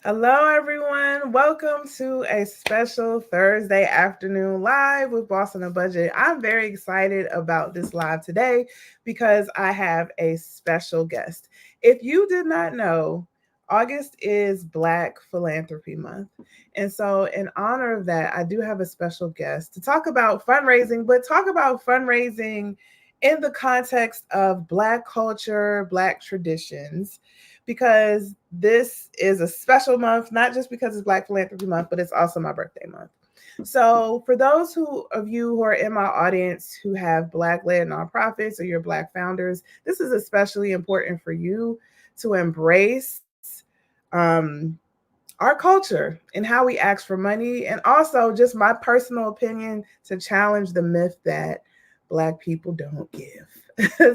Hello, everyone. Welcome to a special Thursday afternoon live with Boss on a Budget. I'm very excited about this live today because I have a special guest. If you did not know, August is Black Philanthropy Month. And so, in honor of that, I do have a special guest to talk about fundraising, but talk about fundraising in the context of Black culture, Black traditions because this is a special month, not just because it's Black Philanthropy Month, but it's also my birthday month. So, for those of you who are in my audience who have Black-led nonprofits or you're Black founders, this is especially important for you to embrace our culture and how we ask for money, and also just my personal opinion to challenge the myth that Black people don't give.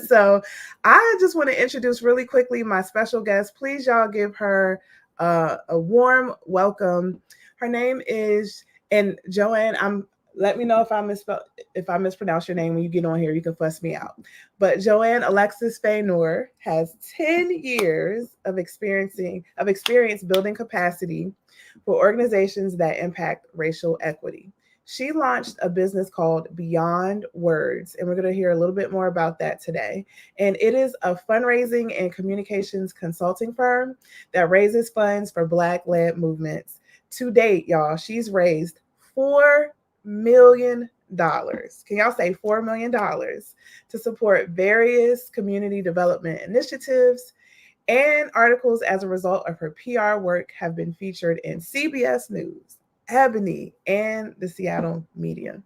So I just want to introduce really quickly my special guest. Please, y'all, give her a warm welcome. Her name is, and Johane, let me know if I mispronounce your name when you get on here. You can fuss me out. But Johane Alexis-Phanor has 10 years of experience building capacity for organizations that impact racial equity. She launched a business called Beyond Words, and we're going to hear a little bit more about that today. And it is a fundraising and communications consulting firm that raises funds for Black-led movements. To date, y'all, she's raised $4 million. Can y'all say $4 million to support various community development initiatives? And articles as a result of her PR work have been featured in CBS News, Ebony, and the Seattle media.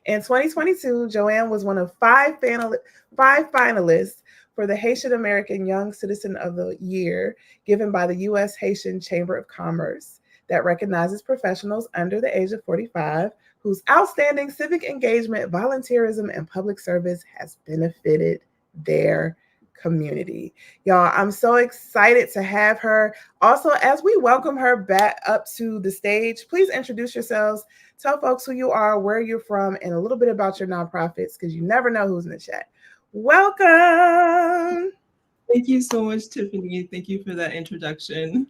In 2022, Johane was one of five finalists for the Haitian American Young Citizen of the Year given by the U.S. Haitian Chamber of Commerce that recognizes professionals under the age of 45 whose outstanding civic engagement, volunteerism, and public service has benefited their community. Y'all, I'm so excited to have her. Also, as we welcome her back up to the stage, please introduce yourselves. Tell folks who you are, where you're from, and a little bit about your nonprofits because you never know who's in the chat. Welcome. Thank you so much, Tiffany. Thank you for that introduction.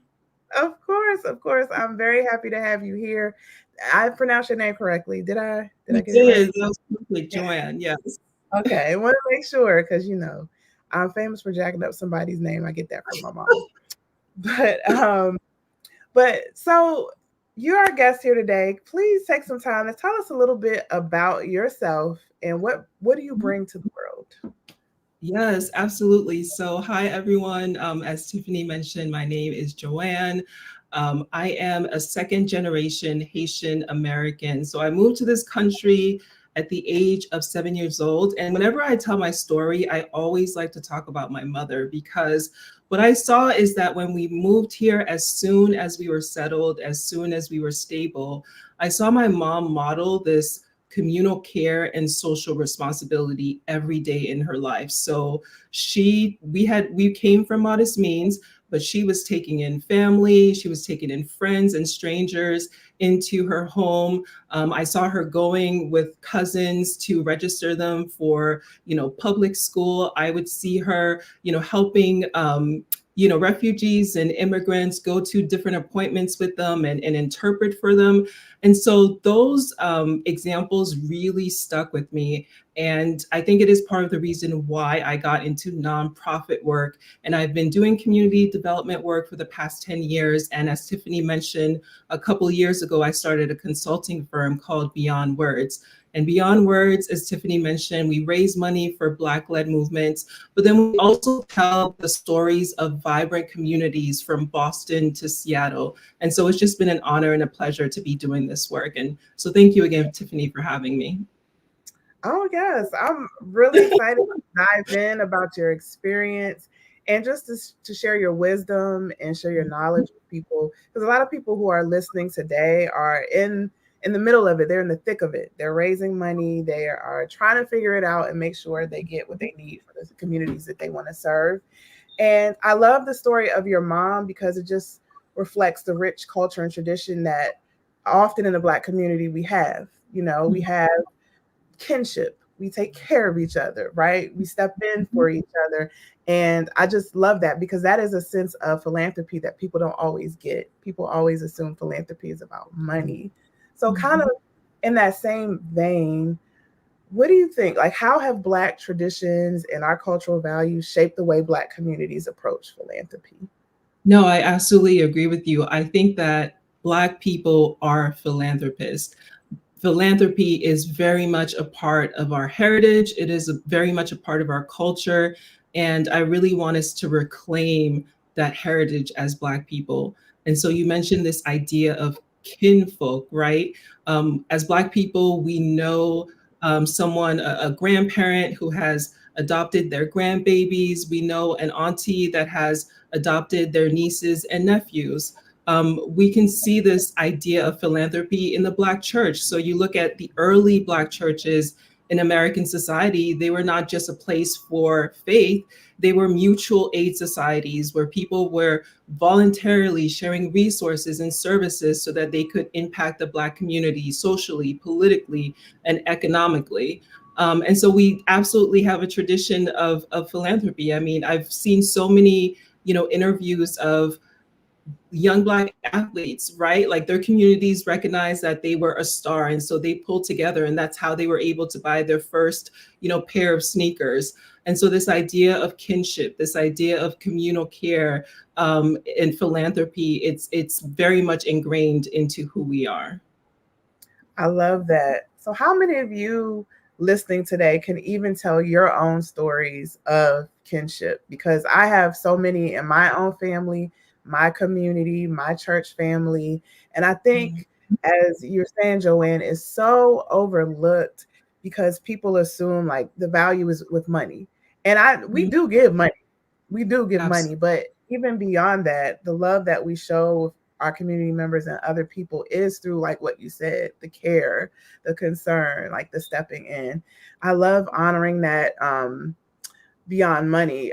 Of course, of course. I'm very happy to have you here. I pronounced your name correctly. Did I get it right? That was perfect, Johane. Yes. Okay. I want to make sure because I'm famous for jacking up somebody's name. I get that from my mom. But so you're our guest here today. Please take some time to tell us a little bit about yourself and what do you bring to the world? Yes, absolutely. So, hi, everyone. As Tiffany mentioned, my name is Johane. I am a second generation Haitian American. So, I moved to this country at the age of 7 years old. And whenever I tell my story, I always like to talk about my mother because what I saw is that when we moved here, as soon as we were settled, as soon as we were stable, I saw my mom model this communal care and social responsibility every day in her life. So we came from modest means, but she was taking in family, she was taking in friends and strangers into her home. I saw her going with cousins to register them for, public school. I would see her, helping refugees and immigrants go to different appointments with them and interpret for them. And so those examples really stuck with me. And I think it is part of the reason why I got into nonprofit work. And I've been doing community development work for the past 10 years. And as Tiffany mentioned, a couple of years ago, I started a consulting firm called Beyond Words. And Beyond Words, as Tiffany mentioned, we raise money for Black-led movements, but then we also tell the stories of vibrant communities from Boston to Seattle. And so it's just been an honor and a pleasure to be doing this work. And so thank you again, Tiffany, for having me. Oh, yes. I'm really excited to dive in about your experience and just to share your wisdom and share your knowledge with people. Because a lot of people who are listening today are in the middle of it. They're in the thick of it. They're raising money. They are trying to figure it out and make sure they get what they need for the communities that they want to serve. And I love the story of your mom because it just reflects the rich culture and tradition that often in the Black community we have. We have kinship. We take care of each other, right? We step in for each other. And I just love that because that is a sense of philanthropy that people don't always get. People always assume philanthropy is about money. So, kind of in that same vein, what do you think? Like, how have Black traditions and our cultural values shaped the way Black communities approach philanthropy? No, I absolutely agree with you. I think that Black people are philanthropists. Philanthropy is very much a part of our heritage. It is very much a part of our culture. And I really want us to reclaim that heritage as Black people. And so you mentioned this idea of kinfolk, right? As Black people, we know someone, a grandparent who has adopted their grandbabies. We know an auntie that has adopted their nieces and nephews. We can see this idea of philanthropy in the Black church. So you look at the early Black churches in American society, they were not just a place for faith, they were mutual aid societies where people were voluntarily sharing resources and services so that they could impact the Black community socially, politically, and economically. And so we absolutely have a tradition of philanthropy. I mean, I've seen so many, interviews of young Black athletes, right? Like their communities recognized that they were a star. And so they pulled together, and that's how they were able to buy their first, pair of sneakers. And so this idea of kinship, this idea of communal care, and philanthropy, it's very much ingrained into who we are. I love that. So, how many of you listening today can even tell your own stories of kinship? Because I have so many in my own family, my community, my church family. And I think, as you're saying, Johane, is so overlooked because people assume like the value is with money. And we do give money. We do give money, Absolutely. but even beyond that, the love that we show our community members and other people is through, like what you said, the care, the concern, like the stepping in. I love honoring that beyond money.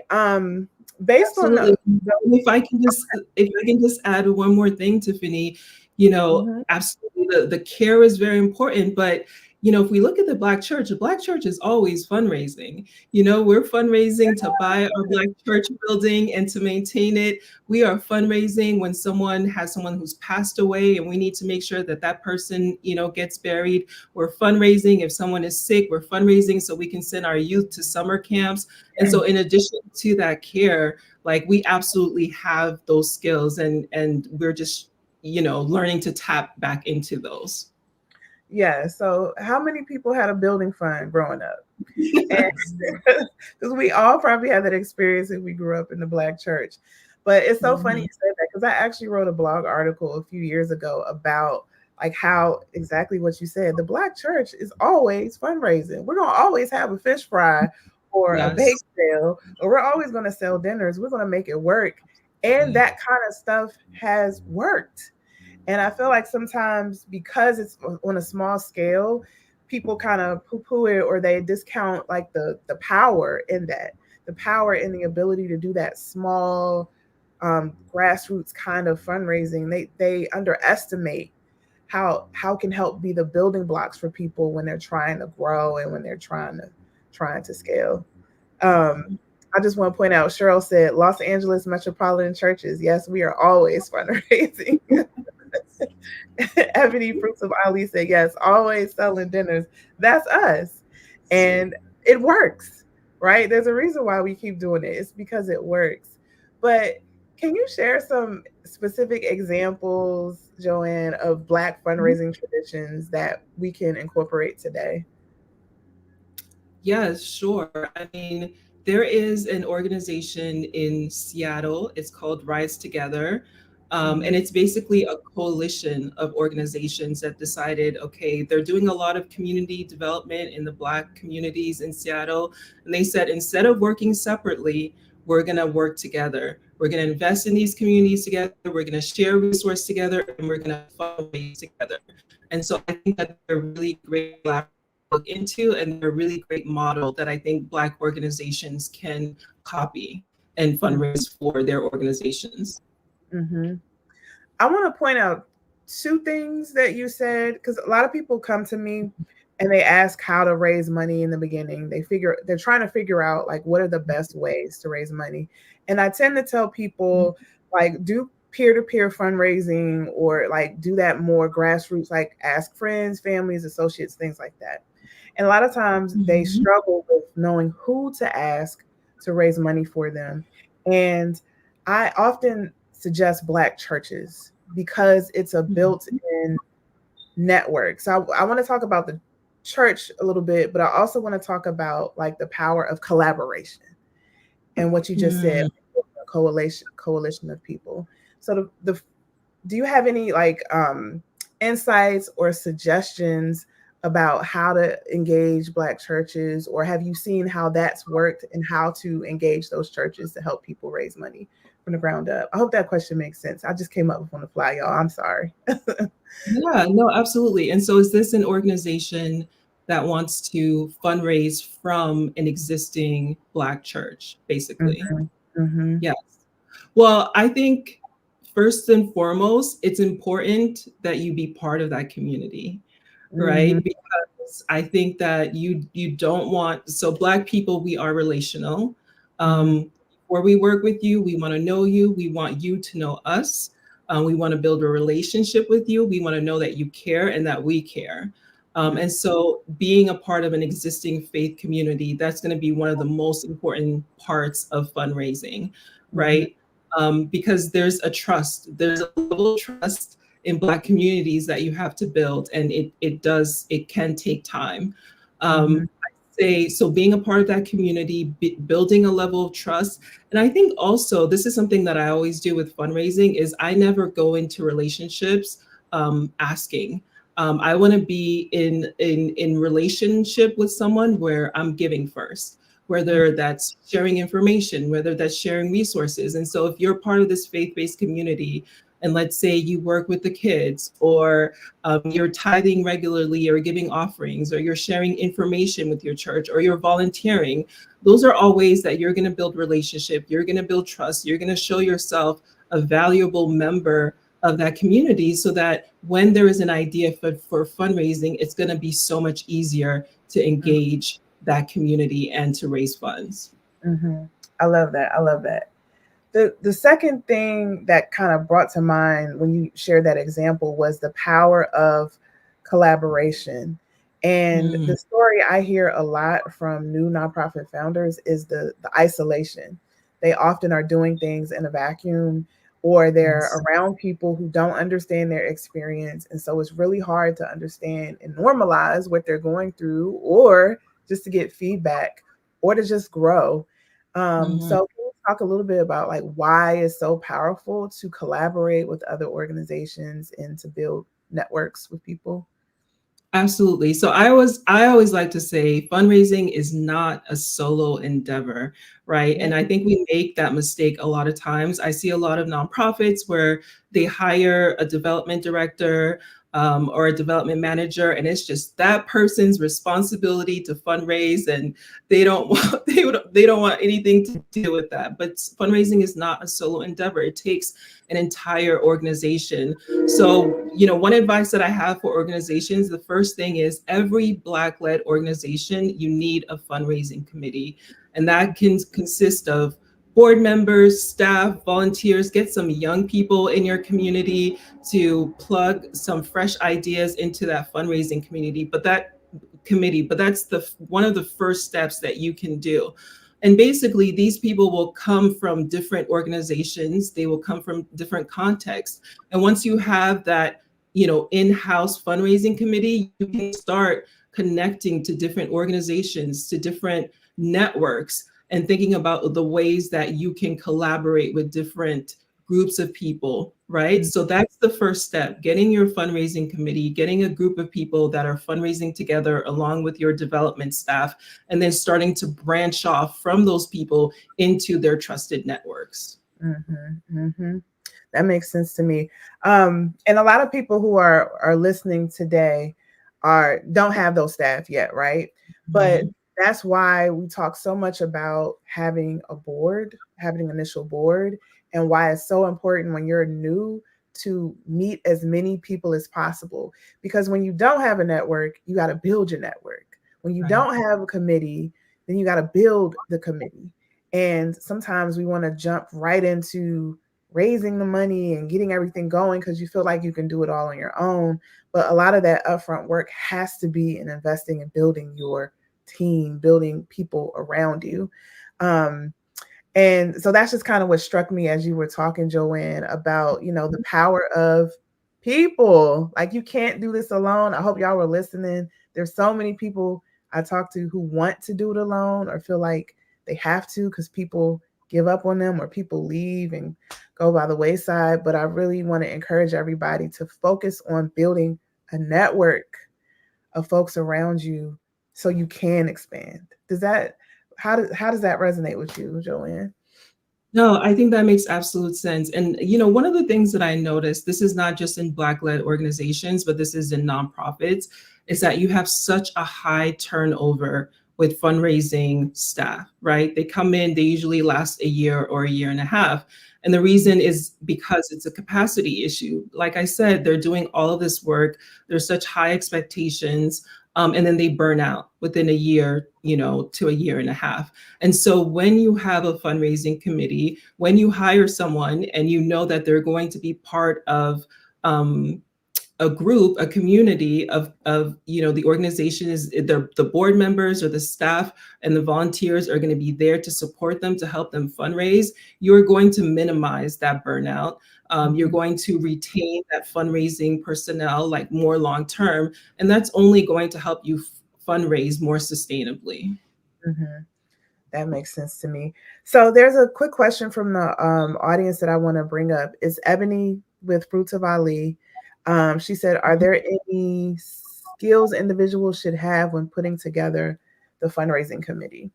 Based on Absolutely. If I can just add one more thing, Tiffany, Mhm. absolutely the care is very important. But if we look at the Black church is always fundraising. We're fundraising to buy our Black church building and to maintain it. We are fundraising when someone who's passed away and we need to make sure that that person, gets buried. We're fundraising if someone is sick. We're fundraising so we can send our youth to summer camps. And so in addition to that care, like we absolutely have those skills, and we're just, learning to tap back into those. Yeah. So, how many people had a building fund growing up? And because we all probably had that experience if we grew up in the Black church. But it's so funny Mhm. you said that because I actually wrote a blog article a few years ago about like how exactly what you said. The Black church is always fundraising. We're gonna always have a fish fry or a bake Yes. sale, or we're always gonna sell dinners. We're gonna make it work. And that kind of stuff has worked. And I feel like sometimes because it's on a small scale, people kind of poo-poo it or they discount like the power in that, the power in the ability to do that small grassroots kind of fundraising. They underestimate how can help be the building blocks for people when they're trying to grow and when they're trying to scale. Um, I just want to point out, Cheryl said Los Angeles Metropolitan Churches. Yes, we are always fundraising. Ebony Fruits of Ali said, yes, always selling dinners. That's us. And it works, right? There's a reason why we keep doing it. It's because it works. But can you share some specific examples, Johane, of Black fundraising traditions that we can incorporate today? Yes, sure. I mean, there is an organization in Seattle. It's called Rise Together. And Mhm. it's basically a coalition of organizations that decided, okay, they're doing a lot of community development in the Black communities in Seattle. And they said, instead of working separately, we're going to work together. We're going to invest in these communities together. We're going to share resources together, and we're going to fundraise together. And so I think that they're really great look into, and they're a really great model that I think Black organizations can copy and fundraise for their organizations. Mhm. I want to point out two things that you said because a lot of people come to me and they ask how to raise money in the beginning. They're trying to figure out like what are the best ways to raise money. And I tend to tell people like do peer-to-peer fundraising, or like do that more grassroots, like ask friends, families, associates, things like that. And a lot of times they struggle with knowing who to ask to raise money for them. And I often suggest Black churches because it's a built-in network. So I want to talk about the church a little bit, but I also want to talk about like the power of collaboration and what you just said, a coalition of people. So the do you have any like insights or suggestions about how to engage Black churches, or have you seen how that's worked and how to engage those churches to help people raise money from the ground up? I hope that question makes sense. I just came up with on the fly, y'all. I'm sorry. Yeah, no, absolutely. And so is this an organization that wants to fundraise from an existing Black church, basically? Mm-hmm. Mm-hmm. Yes. Well, I think first and foremost, it's important that you be part of that community, Mm-hmm. right? Because I think that you don't want, so Black people, we are relational. Mm-hmm. Before we work with you, we want to know you. We want you to know us. We want to build a relationship with you. We want to know that you care and that we care. And so being a part of an existing faith community, that's going to be one of the most important parts of fundraising, Mm-hmm. right? Because there's there's a level of trust in Black communities that you have to build, and it can take time. Mm-hmm. I say so being a part of that community, building a level of trust. And I think also this is something that I always do with fundraising is I never go into relationships asking. I want to be in relationship with someone where I'm giving first, whether that's sharing information, whether that's sharing resources. And so if you're part of this faith-based community, and let's say you work with the kids, or you're tithing regularly, or giving offerings, or you're sharing information with your church, or you're volunteering, those are all ways that you're going to build relationship, you're going to build trust, you're going to show yourself a valuable member of that community, so that when there is an idea for fundraising, it's going to be so much easier to engage that community and to raise funds. Mm-hmm. I love that. I love that. The second thing that kind of brought to mind when you shared that example was the power of collaboration. And Mm, the story I hear a lot from new nonprofit founders is the isolation. They often are doing things in a vacuum, or they're yes. around people who don't understand their experience. And so it's really hard to understand and normalize what they're going through, or just to get feedback, or to just grow. Mhm. So can you talk a little bit about like why it's so powerful to collaborate with other organizations and to build networks with people? Absolutely. So I always like to say fundraising is not a solo endeavor, right? Yeah. And I think we make that mistake a lot of times. I see a lot of nonprofits where they hire a development director, or a development manager, and it's just that person's responsibility to fundraise, and they don't want they don't want anything to do with that. But fundraising is not a solo endeavor. It takes an entire organization. So, one advice that I have for organizations, the first thing is every Black-led organization, you need a fundraising committee. And that can consist of board members, staff, volunteers, get some young people in your community to plug some fresh ideas into that fundraising community. But that's the one of the first steps that you can do. And basically, these people will come from different organizations, they will come from different contexts. And once you have that, in-house fundraising committee, you can start connecting to different organizations, to different networks, and thinking about the ways that you can collaborate with different groups of people, right? So that's the first step, getting your fundraising committee, getting a group of people that are fundraising together along with your development staff, and then starting to branch off from those people into their trusted networks. Mm-hmm. Mm-hmm. That makes sense to me. And a lot of people who are listening today don't have those staff yet, right? But Mhm. that's why we talk so much about having a board, having an initial board, and why it's so important when you're new to meet as many people as possible. Because when you don't have a network, you got to build your network. When you Right. don't have a committee, then you got to build the committee. And sometimes we want to jump right into raising the money and getting everything going because you feel like you can do it all on your own. But a lot of that upfront work has to be in investing and building your team, building people around you. Um, and so that's just kind of what struck me as you were talking, Johane, about, the power of people. Like, you can't do this alone. I hope y'all were listening. There's so many people I talk to who want to do it alone or feel like they have to because people give up on them or people leave and go by the wayside. But I really want to encourage everybody to focus on building a network of folks around you so you can expand. How does that resonate with you, Johane? No, I think that makes absolute sense. And, one of the things that I noticed, this is not just in Black-led organizations, but this is in nonprofits, is that you have such a high turnover with fundraising staff, right? They come in, they usually last a year or a year and a half. And the reason is because it's a capacity issue. Like I said, they're doing all of this work. There's such high expectations. And then they burn out within a year, to a year and a half. And so when you have a fundraising committee, when you hire someone and you know that they're going to be part of a group, a community of the organization is the board members or the staff and the volunteers are going to be there to support them, to help them fundraise, you're going to minimize that burnout. You're going to retain that fundraising personnel like more long term, and that's only going to help you fundraise more sustainably. Mm-hmm. That makes sense to me. So there's a quick question from the audience that I want to bring up. Is Ebony with Fruits of Ali? She said, "Are there any skills individuals should have when putting together the fundraising committee?"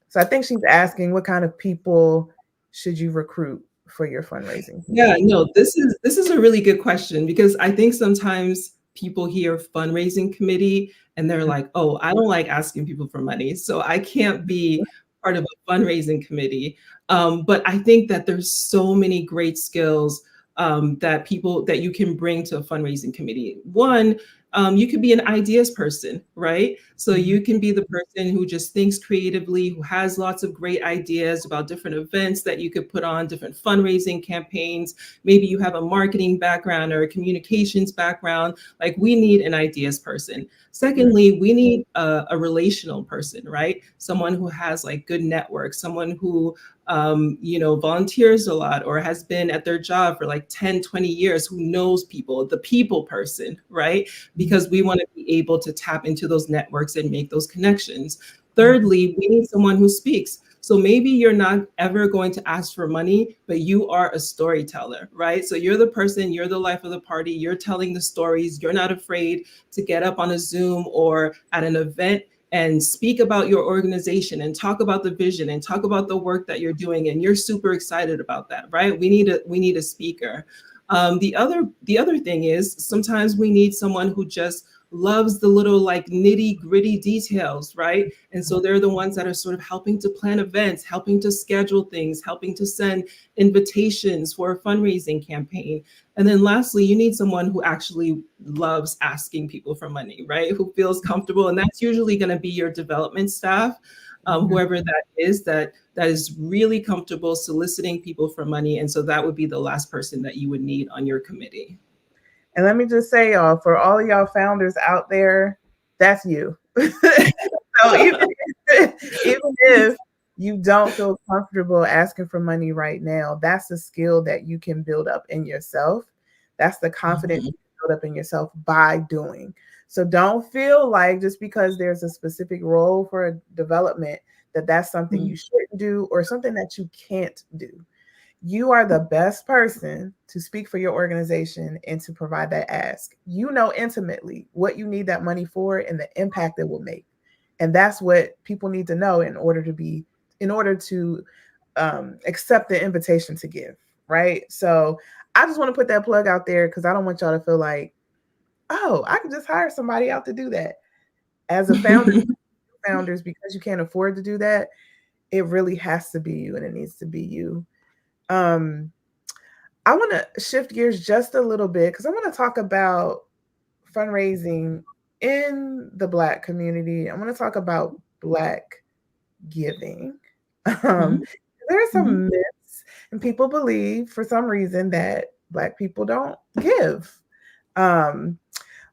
So I think she's asking, what kind of people should you recruit for your fundraising Yeah, committee? no, this is a really good question because I think sometimes people hear fundraising committee and they're like, "Oh, I don't like asking people for money, so I can't be part of a fundraising committee." But I think that there's so many great skills that you can bring to a fundraising committee. One, you could be an ideas person, right? So you can be the person who just thinks creatively, who has lots of great ideas about different events that you could put on, different fundraising campaigns. Maybe you have a marketing background or a communications background. Like, we need an ideas person. Secondly, we need a relational person, right? Someone who has like good network, someone who volunteers a lot or has been at their job for like 10, 20 years, who knows people, the people person, right? Because we want to be able to tap into those networks and make those connections. Thirdly, we need someone who speaks. So maybe you're not ever going to ask for money, but you are a storyteller, right? So you're the person, you're the life of the party, you're telling the stories, you're not afraid to get up on a Zoom or at an event and speak about your organization and talk about the vision and talk about the work that you're doing, and you're super excited about that, right? We need a speaker. The other thing is sometimes we need someone who just loves the little like nitty gritty details, right? And so they're the ones that are sort of helping to plan events, helping to schedule things, helping to send invitations for a fundraising campaign. And then lastly, you need someone who actually loves asking people for money, right? Who feels comfortable. And that's usually going to be your development staff, whoever that is really comfortable soliciting people for money. And so that would be the last person that you would need on your committee. And let me just say, y'all, for all of y'all founders out there, that's you. So even if you don't feel comfortable asking for money right now, that's a skill that you can build up in yourself. That's the confidence you can build up in yourself by doing. So don't feel like just because there's a specific role for a development that that's something you shouldn't do or something that you can't do. You are the best person to speak for your organization and to provide that ask. You know intimately what you need that money for and the impact it will make. And that's what people need to know in order to accept the invitation to give, right? So I just want to put that plug out there because I don't want y'all to feel like, oh, I can just hire somebody out to do that. As a founders, because you can't afford to do that, it really has to be you and it needs to be you. Um, I want to shift gears just a little bit because I want to talk about fundraising in the Black community. I want to talk about Black giving. Um, Mhm, there are mhm. some myths, and people believe for some reason that Black people don't give. Um,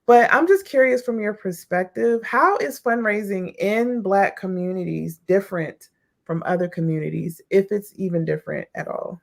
but I'm just curious from your perspective, how is fundraising in Black communities different from other communities, if it's even different at all?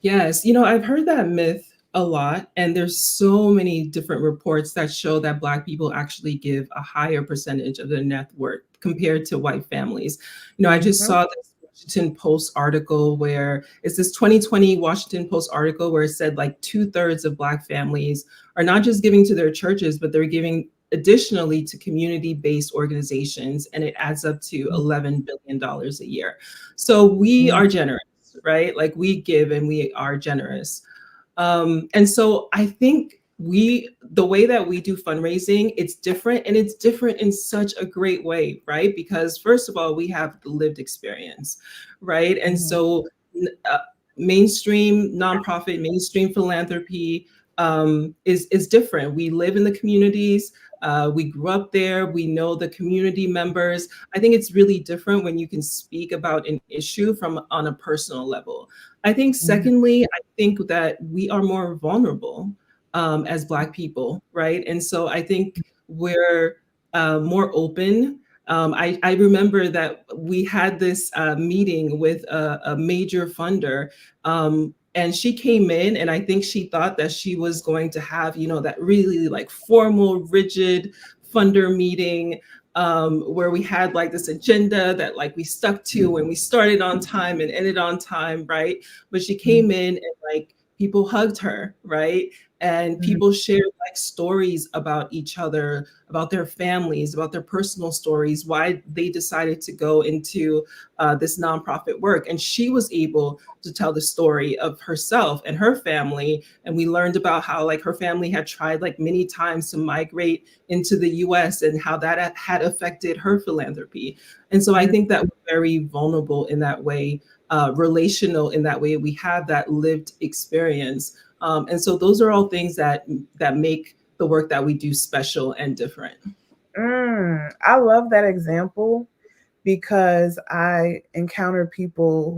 Yes, I've heard that myth a lot, and there's so many different reports that show that Black people actually give a higher percentage of their net worth compared to white families. I just Mhm, saw this Washington Post article where it's this 2020 Washington Post article where it said like two-thirds of Black families are not just giving to their churches, but they're giving additionally to community-based organizations, and it adds up to $11 billion a year. So we mhm, are generous, right? Like we give and we are generous. And so I think the way that we do fundraising, it's different, and it's different in such a great way, right? Because first of all, we have the lived experience, right? And mhm, so uh, mainstream nonprofit, mainstream philanthropy is different. We live in the communities. We grew up there. We know the community members. I think it's really different when you can speak about an issue from on a personal level. I think mhm, secondly, I think that we are more vulnerable as Black people, right? And so I think we're more open. I remember that we had this meeting with a major funder, and she came in, and I think she thought that she was going to have, that really like formal, rigid funder meeting, where we had like this agenda that like we stuck to, and we started on time and ended on time, right? But she came mhm, in and like people hugged her, right? And mhm, people shared like stories about each other, about their families, about their personal stories, why they decided to go into this nonprofit work. And she was able to tell the story of herself and her family. And we learned about how like her family had tried like many times to migrate into the US and how that had affected her philanthropy. And so I mhm. think that we're very vulnerable in that way, relational in that way. We have that lived experience. And so those are all things that make the work that we do special and different. I love that example because I encounter people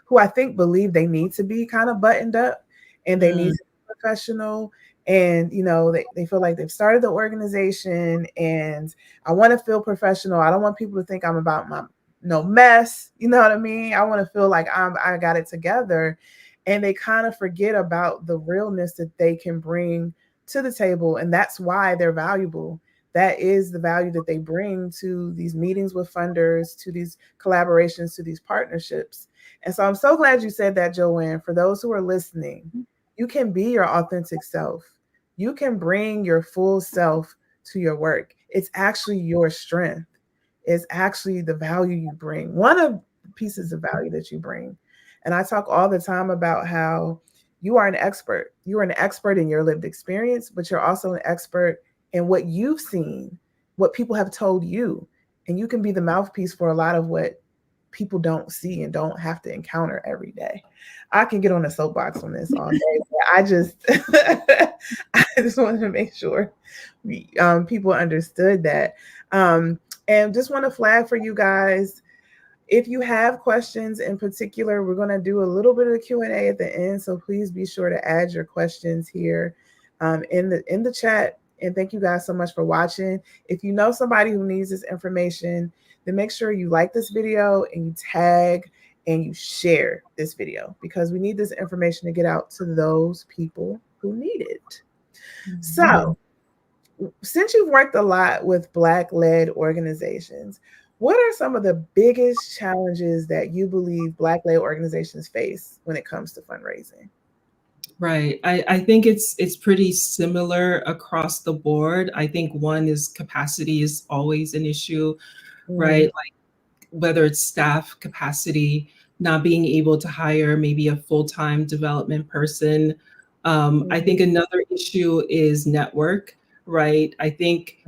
who I think believe they need to be kind of buttoned up and they need Mm, to be professional, and they feel like they've started the organization and I want to feel professional. I don't want people to think I'm about my no mess. You know what I mean? I want to feel like I got it together, and they kind of forget about the realness that they can bring to the table, and that's why they're valuable. That is the value that they bring to these meetings with funders, to these collaborations, to these partnerships. And so I'm so glad you said that, Johane. For those who are listening, you can be your authentic self. You can bring your full self to your work. It's actually your strength. It's actually the value you bring. One of the pieces of value that you bring. And I talk all the time about how you are an expert. You are an expert in your lived experience, but you're also an expert in what you've seen, what people have told you. And you can be the mouthpiece for a lot of what people don't see and don't have to encounter every day. I can get on a soapbox on this all day. But I just, I just wanted to make sure people understood that. Um, and just want to flag for you guys, if you have questions in particular, we're going to do a little bit of Q&A at the end, so please be sure to add your questions here in the chat. And thank you guys so much for watching. If you know somebody who needs this information, then make sure you like this video and you tag and you share this video, because we need this information to get out to those people who need it. mhm. So, since you've worked a lot with Black-led organizations, what are some of the biggest challenges that you believe Black-led organizations face when it comes to fundraising? Right. I think it's pretty similar across the board. I think one is capacity is always an issue, right? Mm, Whether it's staff capacity, not being able to hire maybe a full-time development person. I mhm, think another issue is network, right? I think,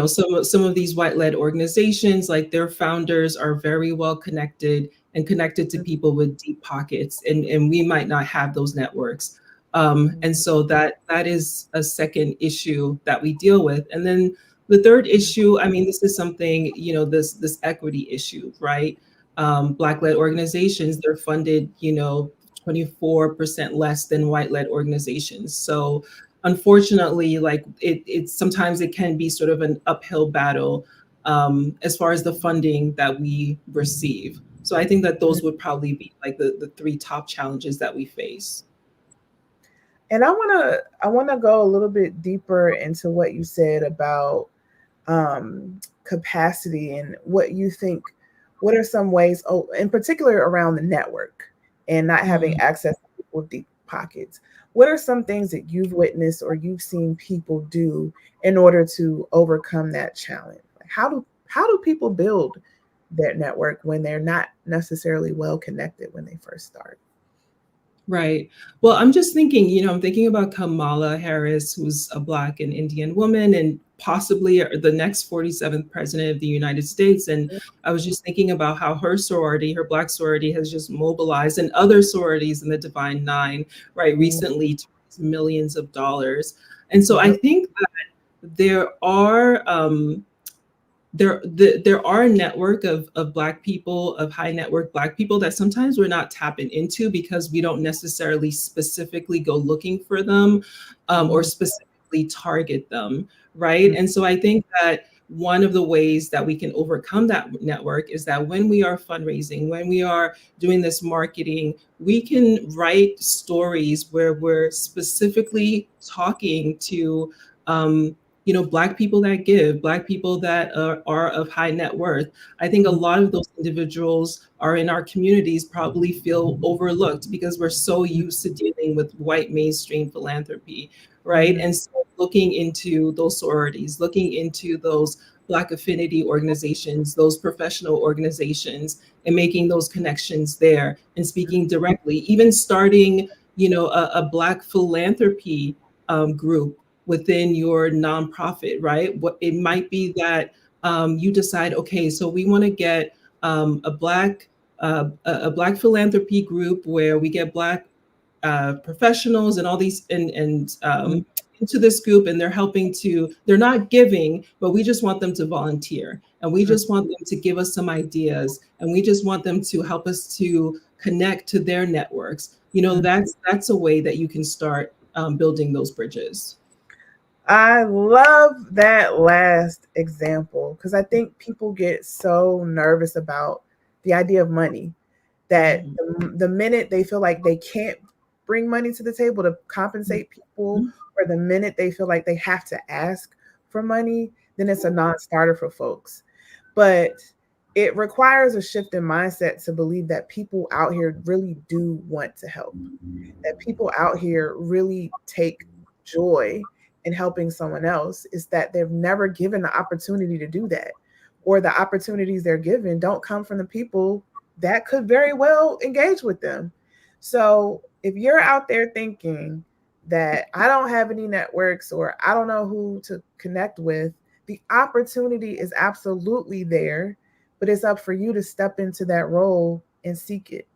some of these white-led organizations, like their founders are very well connected and connected to people with deep pockets, and we might not have those networks. And so that is a second issue that we deal with. And then the third issue, I mean, this is something, this equity issue, right? Black-led organizations, they're funded, 24% less than white-led organizations. So unfortunately, like it sometimes it can be sort of an uphill battle as far as the funding that we receive. So I think that those would probably be like the three top challenges that we face. And I wanna go a little bit deeper into what you said about capacity and what you think. What are some ways, in particular around the network and not having access to people with deep pockets? What are some things that you've witnessed or you've seen people do in order to overcome that challenge? Like how do people build their network when they're not necessarily well connected when they first start? Right. Well, I'm just thinking, I'm thinking about Kamala Harris, who's a Black and Indian woman and possibly the next 47th president of the United States. And I was just thinking about how her sorority, her Black sorority, has just mobilized, and other sororities in the Divine Nine, right, recently to raise millions of dollars. And so I think that there are there are a network of Black people, of high network Black people that sometimes we're not tapping into because we don't necessarily specifically go looking for them or specifically target them, right? And so I think that one of the ways that we can overcome that network is that when we are fundraising, when we are doing this marketing, we can write stories where we're specifically talking to Black people that give, Black people that are of high net worth. I think a lot of those individuals are in our communities probably feel overlooked because we're so used to dealing with white mainstream philanthropy, right? And so looking into those sororities, looking into those Black affinity organizations, those professional organizations, and making those connections there and speaking directly, even starting, a Black philanthropy group within your nonprofit, right? What it might be that you decide, okay, so we want to get a Black philanthropy group where we get Black professionals and all these and into this group, and they're not giving, but we just want them to volunteer, and we just want them to give us some ideas, and we just want them to help us to connect to their networks. That's a way that you can start building those bridges. I love that last example because I think people get so nervous about the idea of money that the minute they feel like they can't bring money to the table to compensate people, or the minute they feel like they have to ask for money, then it's a non-starter for folks. But it requires a shift in mindset to believe that people out here really do want to help, that people out here really take joy in helping someone else. Is that they've never given the opportunity to do that, or the opportunities they're given don't come from the people that could very well engage with them. So if you're out there thinking that I don't have any networks or I don't know who to connect with, the opportunity is absolutely there, but it's up for you to step into that role and seek it.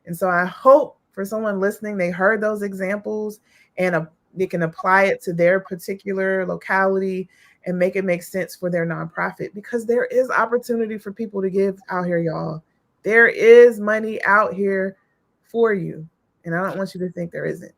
And so I hope for someone listening, they heard those examples and they can apply it to their particular locality and make it make sense for their nonprofit, because there is opportunity for people to give out here, y'all. There is money out here for you. And I don't want you to think there isn't.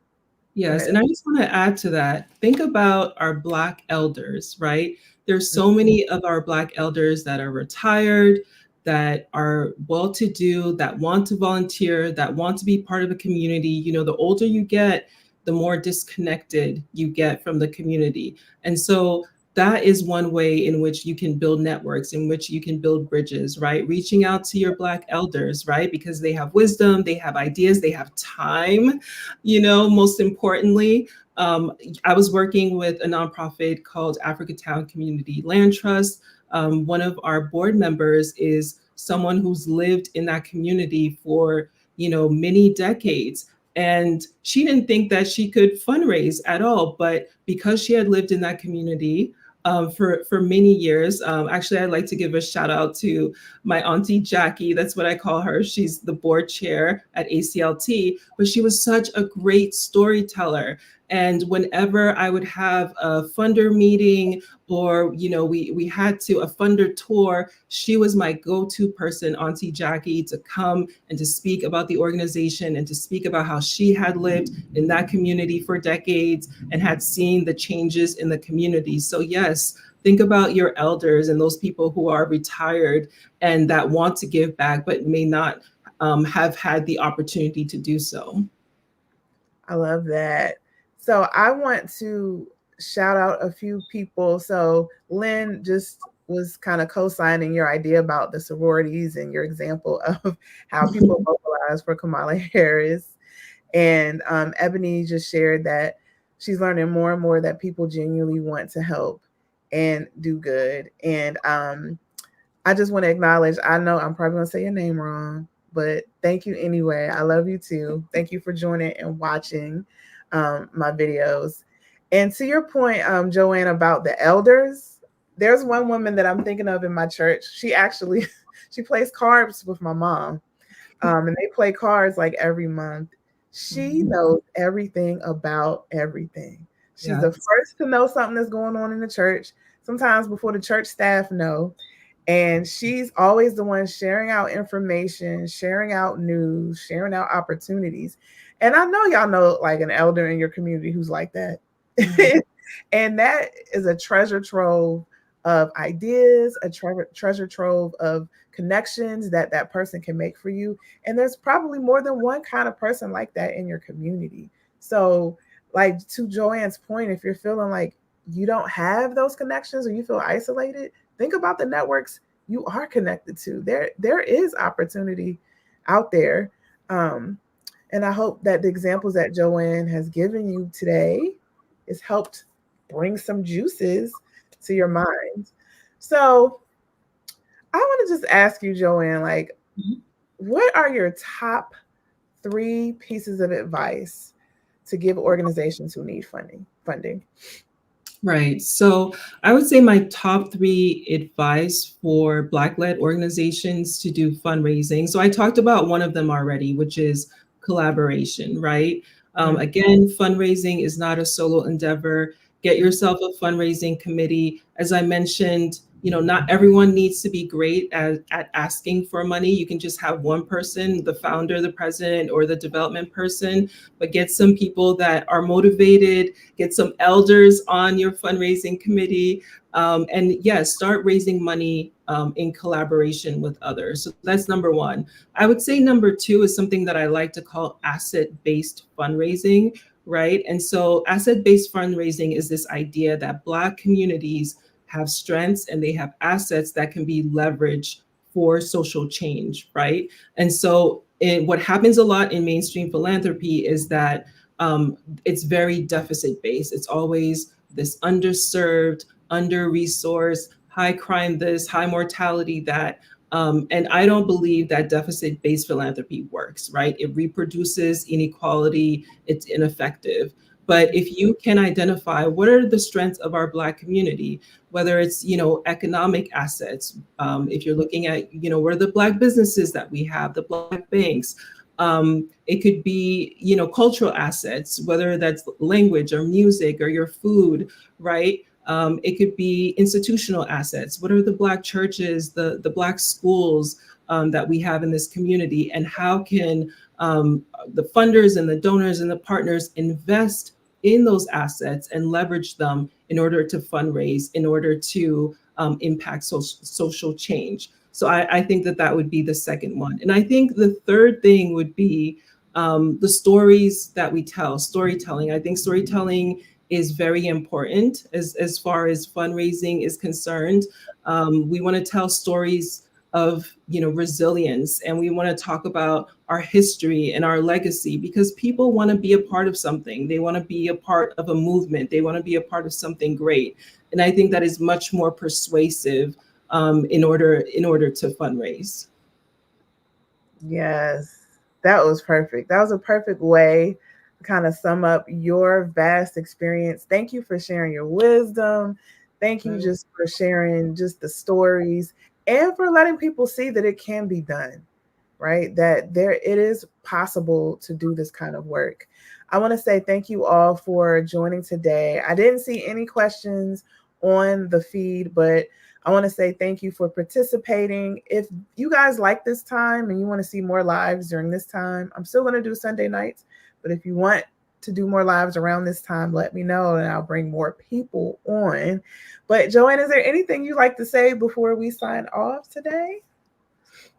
Yes, and I just want to add to that. Think about our Black elders, right? There's so many of our Black elders that are retired, that are well-to-do, that want to volunteer, that want to be part of a community. The older you get, the more disconnected you get from the community. And so that is one way in which you can build networks, in which you can build bridges, right? Reaching out to your Black elders, right? Because they have wisdom, they have ideas, they have time, most importantly. I was working with a nonprofit called Africatown Community Land Trust. One of our board members is someone who's lived in that community for, many decades. And she didn't think that she could fundraise at all. But because she had lived in that community, for many years. Actually, I'd like to give a shout out to my auntie Jackie. That's what I call her. She's the board chair at ACLT, but she was such a great storyteller. And whenever I would have a funder meeting, or we had to a funder tour, she was my go-to person, Auntie Jackie, to come and to speak about the organization and to speak about how she had lived in that community for decades and had seen the changes in the community. So yes, think about your elders and those people who are retired and that want to give back but may not have had the opportunity to do so. I love that. So I want to shout out a few people. So Lynn just was kind of co-signing your idea about the sororities and your example of how people mobilize for Kamala Harris. And Ebony just shared that she's learning more and more that people genuinely want to help and do good. And I just want to acknowledge, I know I'm probably going to say your name wrong, but thank you anyway. I love you too. Thank you for joining and watching my videos. And to your point, Johane, about the elders, there's one woman that I'm thinking of in my church. She actually, she plays cards with my mom. And they play cards like every month. She knows everything about everything. She's the first to know something that's going on in the church, sometimes before the church staff know. And she's always the one sharing out information, sharing out news, sharing out opportunities. And I know y'all know like an elder in your community who's like that. And that is a treasure trove of ideas, a treasure trove of connections that that person can make for you. And there's probably more than one kind of person like that in your community. So, like to Joanne's point, if you're feeling like you don't have those connections or you feel isolated, think about the networks you are connected to. There is opportunity out there. And I hope that the examples that Joanne has given you today has helped bring some juices to your mind. So I want to just ask you, Joanne, like, what are your top 3 pieces of advice to give organizations who need funding? Right. So I would say my top 3 advice for Black-led organizations to do fundraising. So I talked about one of them already, which is collaboration, right? Again, fundraising is not a solo endeavor. Get yourself a fundraising committee. As I mentioned, not everyone needs to be great at asking for money. You can just have one person, the founder, the president, or the development person, but get some people that are motivated, get some elders on your fundraising committee, and yes, start raising money in collaboration with others. So that's number 1. I would say number 2 is something that I like to call asset-based fundraising, right? And so asset-based fundraising is this idea that Black communities have strengths and they have assets that can be leveraged for social change, right? And so what happens a lot in mainstream philanthropy is that it's very deficit based. It's always this underserved, under-resourced, high crime this, high mortality that. And I don't believe that deficit-based philanthropy works, right? It reproduces inequality, it's ineffective. But if you can identify what are the strengths of our Black community, whether it's economic assets, if you're looking at what are the Black businesses that we have, the Black banks, it could be cultural assets, whether that's language or music or your food, right? It could be institutional assets. What are the Black churches, the Black schools that we have in this community, and how can the funders and the donors and the partners invest in those assets and leverage them in order to fundraise, in order to impact social change. So I think that would be the second one. And I think the third thing would be the stories that we tell, storytelling. I think storytelling is very important as far as fundraising is concerned. We want to tell stories of resilience, and we want to talk about our history and our legacy, because people want to be a part of something. They want to be a part of a movement. They want to be a part of something great. And I think that is much more persuasive in order to fundraise. Yes, that was perfect. That was a perfect way to kind of sum up your vast experience. Thank you for sharing your wisdom. Thank you Right. just for sharing just the stories and for letting people see that it can be done, right? That there it is possible to do this kind of work. I want to say thank you all for joining today. I didn't see any questions on the feed, but I want to say thank you for participating. If you guys like this time and you want to see more lives during this time, I'm still going to do Sunday nights, but if you want to do more lives around this time, let me know and I'll bring more people on. But Johane, is there anything you'd like to say before we sign off today?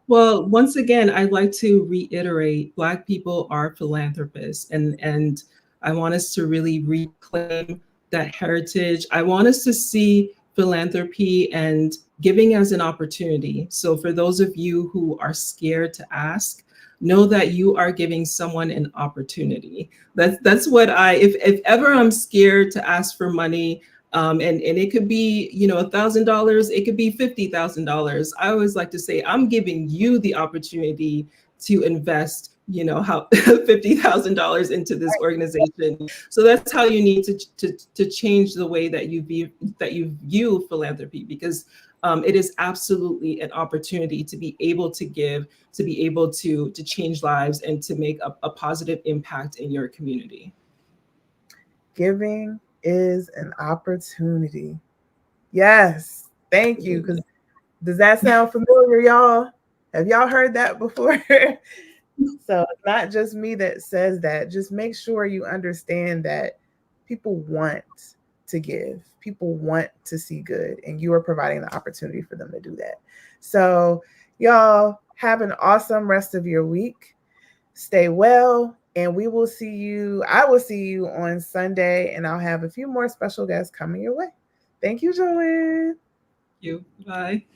Well, once again, I'd like to reiterate Black people are philanthropists, and I want us to really reclaim that heritage. I want us to see philanthropy and giving as an opportunity. So, for those of you who are scared to ask, know that you are giving someone an opportunity. That's what if ever I'm scared to ask for money, and it could be, $1,000, it could be $50,000. I always like to say, I'm giving you the opportunity to invest, how $50,000 into this organization. So that's how you need to change the way that you view philanthropy, because it is absolutely an opportunity to be able to give, to be able to change lives, and to make a positive impact in your community. Giving is an opportunity. Yes. Thank you. Because does that sound familiar, y'all? Have y'all heard that before? So it's not just me that says that. Just make sure you understand that people want to give, people want to see good, and you are providing the opportunity for them to do that. So, y'all have an awesome rest of your week. Stay well, and we will see you. I will see you on Sunday, and I'll have a few more special guests coming your way. Thank you, Johane. You. Bye.